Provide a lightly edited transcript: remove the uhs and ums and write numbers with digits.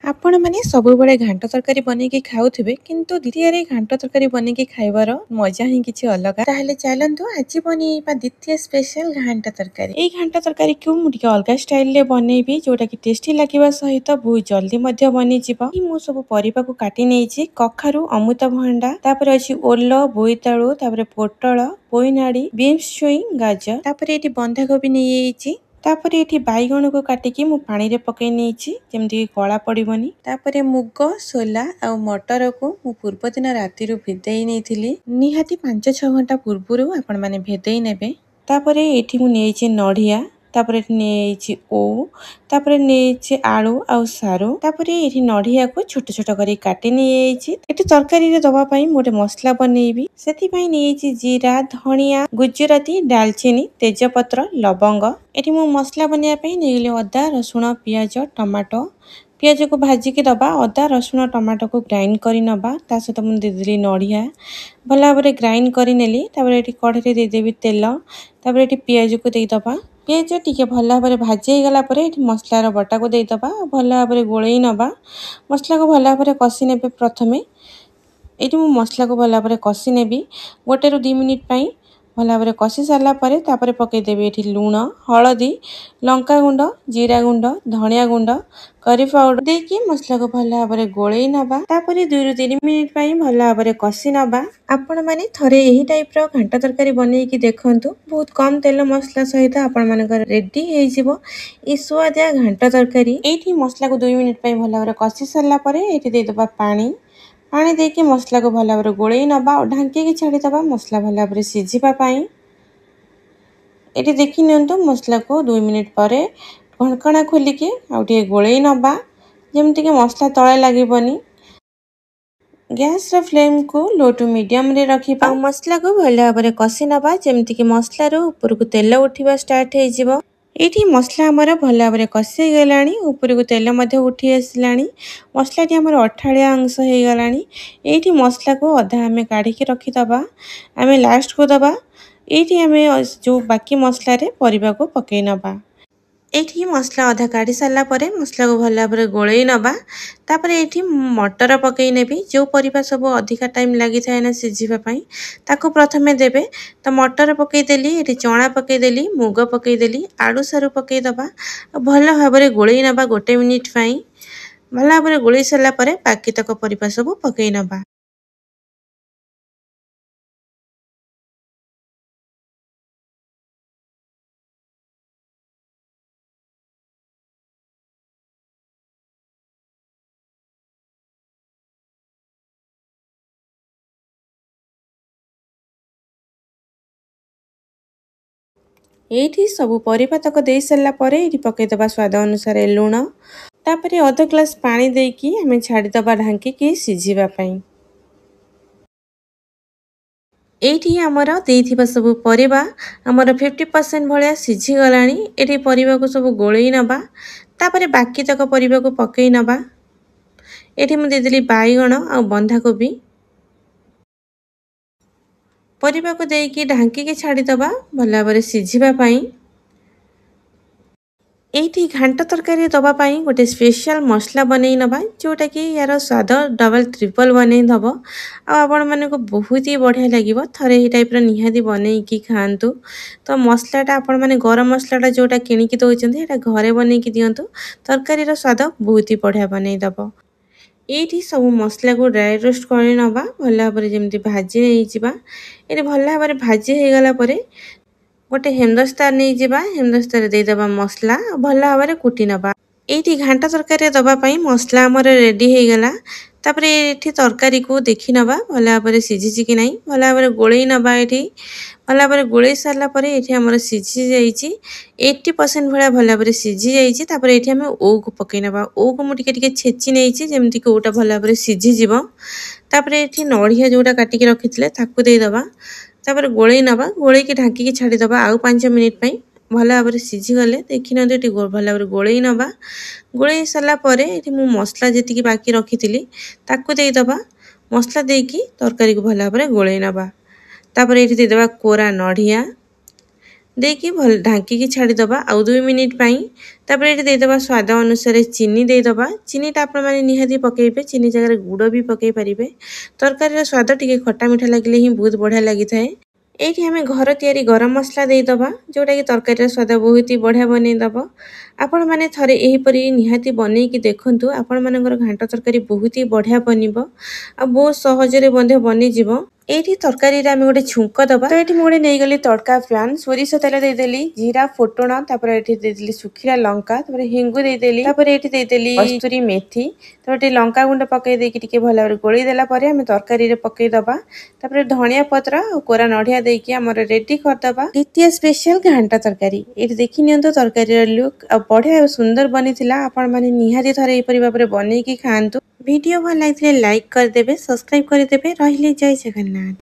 आपण माने सबुबले घांट तरकारी बनेकी खाउथिबे किंतु द्वितीय घांट तरकारी बनेकी खाइबार मजा ही किछि अलग। ताहले चलंतु आज बनेइबा द्वितीय स्पेशल घांट तरकारी। ए घांट तरकारी को मु टिके अलगा स्टाइल रे बनेइबी जोटा कि टेस्टी लागिबा सहित बहुत जल्दी मध्य बनि जिवो। मु सब परिबा को काटी नेइछि कखारु अमृतभंडा तापर अछि ओल्लो बोईताळु तापर पोटल पोइनाडी बीन्स छुई गाजर तापर एठी बंधाकोबी नेइछि तापरे एठी बाइगण को काटिकी मु पानी रे पकै नेइछि जेमति कळा पडिबनी। तापरे मुग सोला आ मटर को मु पूर्व दिन राति रु भिदेई नेइथिली निहाती 5-6 घंटा पूर्वरु आपण माने भेदेई नेबे। तापरे एठी मु नेइछि नढिया तापरे एठी नेइछि ओ तापरे नेइछि आलू आ सारू तापरे एठी नढिया को छोट छोट करी काटी नेइछि। एठी तरकारी रे दबा पई मोटे मसला बनेइबी सेति पई नेइछि जीरा धनिया गुजराती दालचीनी तेजपत्र लवंग। एठी मु मसला बनिया पई नेइले अदा रसुण पियाज टमाटो पियाज को भाजी के दबा अदा रसुण टमाटो को ग्राइंड करी नबा ता सहित मु देदेली नढिया भला भाबरे ग्राइंड करी नेली। तापरे एठी कढ़े दे देबी तेल तापरे एठी पियाज को देई दबा पियाज टिके भला भाबरे भाजी हे गला परे एठी मसला रो बटा को देई दबा भला भाबरे गोळेई नबा मसला को भला भाबरे कसी नेबे। प्रथमे एठी मु मसला को भला भाबरे कसी नेबी 1 ରୁ 2 मिनिट पई भला भाबरे कसी सारला परे तापरे पकै देबे एठी लूण हळदी लंका गुंड जीरा गुंड धनिया गुंड करी पाउडर देकी मसला को भला भाबरे गोळेई नबा तापरे 2 ରୁ 3 मिनिट पई भला भाबरे कसी नबा। आपण माने थरे एही टाइप रो घांट तरकारी बनेई की देखंतु बहुत कम तेल मसला सहित आपण मानकर रेडी हे जिवो ई स्वादिया घांट तरकारी। एठी मसला को 2 मिनिट पई भला भाबरे कसी सारला परे एठी दे दबा पानी पानी देके मसला को भला भाबरे गोळेई नबा और ढांकी के छाडी दबा मसला भला भाबरे सिझिबा पई। एठी देखि नियंतु मसला को 2 मिनिट परे ढक्कना खोली के आउटे गोळेई नबा जेमति के मसला तळे लागिबनी। गैस रो फ्लेम को लो टू मीडियम रे रखिबा मसला को भला भाबरे कसी नबा जेमति के मसला रो ऊपर को तेल उठिबा स्टार्ट हे जिवो। एठी मसला हमर भला भाबरे कसी गेलानी ऊपर को तेल मध्ये उठी आसलानी मसला टी हमर अठाळिया अंश हे गलानी। एठी मसला को आधा हमें काढी के रखि दबा हमें लास्ट को दबा एठी हमें जो बाकी मसला रे परिबा को पकै नबा। एठी मसला आधा काढी सारला परे मसला को भला भाबरे गोळेई नबा तापरे एठी मटर पकै नेबी जो परिबा सब अधिका टाइम लागि थाए ना सिझिबा पई ताको प्रथमे देबे त मटर पकै देली एठी चणा पकै देली मुग पकै देली आलू सारू पकै दबा भला भाबरे गोळेई नबा 1 मिनिट पई भला भाबरे गोळेई सारला परे बाकी तक परिबा सब पकै नबा। एठी सब परिबा तक देई सारला परे एठी पकै दबा स्वाद अनुसार लूण तापरे आधा ग्लास पानी देकी हमें छाडी दबा ढांकी के सिझिबा पई। एठी हमर देइथिबा सब परिबा हमर 50% भलिया सिझी गलानी। एठी परिबा को सब गोळेई नबा तापरे बाकी तक परिबा को पकै नबा। एठी मु देदेली बाइगण आ बंधा कोबी परिबा को देकी ढांकी के छाडी दबा भला भाबरे सिझिबा पई। एठी घांट तरकारी दबा पई गोटे स्पेशल मसला बनेई नबा जोटा कि यार स्वाद डबल ट्रिपल बनेई दबो आ आपण माने को बहुत ही बढ़िया लागिवो थरे ही टाइप रो निहादी बनेई की खांतु। तो मसलाटा आपण माने गरम मसलाटा जोटा किनी की दोचंती एटा घरे बनेई की दियंतु तरकारी रो स्वाद बहुत ही बढ़िया बनेई दबो। एठी सब मसला को ड्राई रोस्ट करि नबा भला भाबरे जेमति भाजी नै जिबा एठी भला भाबरे भाजी हे गला परे गोटे हेमदस्ता नै जिबा हेमदस्ता रे दे दबा मसला भला भाबरे कुटी नबा। एठी घांटा तरकारी दबा पई मसला हमर रेडी हे गला तापरे एठी तरकारी को देखि नबा भला भाबरे सिझी कि नै भला भाबरे गोळेई नबा। एठी भला भाबरे गोळेई सारला परे एठी हमर सिझी जाईची 80% भला भला भाबरे सिझी जाईची। तापरे एठी हम ओ को पकै नबा ओ को मु टिके टिके छेची नेइची जेमति कि ओटा भला भाबरे सिझी जिवो। तापरे एठी नढिया जोटा काटी के रखितले ताकू देई दबा तापरे गोळेई नबा गोळेई के ढांकी के छाडी दबा आउ 5 मिनिट पई भला भाबरे सिझी गले देखि न एठी भला भाबरे गोळेई नबा गोळेई सारला परे एठी मु मसला जेति कि बाकी रखितली ताकू देई दबा मसला देकी तरकारी को भला भाबरे गोळेई नबा। तापरे एठी दे दबा कोरा नढिया ଦେଇକି ଭଲ ଢାଙ୍କିକି ଛାଡ଼ିଦେବା ଆଉ 2 ମିନିଟ୍ ପାଇଁ। ତାପରେ ଏଠି ଦେଇଦେବା ସ୍ୱାଦ ଅନୁସାରେ ଚିନି ଦେଇଦେବା। ଚିନିଟା ଆପଣମାନେ ନିହାତି ପକାଇବେ, ଚିନି ଜାଗାରେ ଗୁଡ଼ ବି ପକାଇ ପାରିବେ। ତରକାରୀର ସ୍ୱାଦ ଟିକେ ଖଟା ମିଠା ଲାଗିଲେ ହିଁ ବହୁତ ବଢ଼ିଆ ଲାଗିଥାଏ। ଏଇଠି ଆମେ ଘର ତିଆରି ଗରମ ମସଲା ଦେଇଦେବା, ଯେଉଁଟାକି ତରକାରୀର ସ୍ୱାଦ ବହୁତ ହି ବଢ଼ିଆ ବନେଇଦେବ। ଆପଣମାନେ ଥରେ ଏହିପରି ନିହାତି ବନେଇକି ଦେଖନ୍ତୁ, ଆପଣମାନଙ୍କର ଘାଣ୍ଟ ତରକାରୀ ବହୁତ ହି ବଢ଼ିଆ ବନିବ ଆଉ ବହୁତ ସହଜରେ ମଧ୍ୟ ବନିଯିବ। ଏଇଠି ତରକାରୀରେ ଆମେ ଗୋଟେ ଛୁଙ୍କ ଦେବା। ତ ଏଠି ମୁଁ ଗୋଟେ ନେଇଗଲି ତଡ଼କା ପ୍ୟାନ୍, ସୋରିଷ ତେଲ ଦେଇଦେଲି, ଜିରା ଫୁଟଣ, ତାପରେ ଏଠି ଦେଇଦେଲି ଶୁଖିଲା ଲଙ୍କା, ତାପରେ ହେଙ୍ଗୁ ଦେଇଦେଲି, ତାପରେ ଏଠି ଦେଇଦେଲି କସ୍ତୁରୀ ମେଥି, ତାପରେ ଟିକେ ଲଙ୍କା ଗୁଣ୍ଡ ପକାଇ ଦେଇକି ଟିକେ ଭଲ ଭାବରେ ଗୋଳେଇ ଦେଲା ପରେ ଆମେ ତରକାରୀରେ ପକାଇଦେବା। ତାପରେ ଧଣିଆ ପତ୍ର ଆଉ କୋରା ନଡ଼ିଆ ଦେଇକି ଆମର ରେଡି କରିଦେବା ଦ୍ୱିତୀୟ ସ୍ପେଶାଲ ଘାଣ୍ଟ ତରକାରୀ। ଏଠି ଦେଖି ନିଅନ୍ତୁ ତରକାରୀର ଲୁକ୍ ଆଉ ବଢ଼ିଆ ଆଉ ସୁନ୍ଦର ବନିଥିଲା। ଆପଣମାନେ ନିହାତି ଥରେ ଏହିପରି ଭାବରେ ବନେଇକି ଖାଆନ୍ତୁ। ଭିଡ଼ିଓ ଭଲ ଲାଗିଥିଲେ ଲାଇକ୍ କରିଦେବେ, ସବସ୍କ୍ରାଇବ୍ କରିଦେବେ। ରହିଲି, ଜୟ ଜଗନ୍ନାଥ।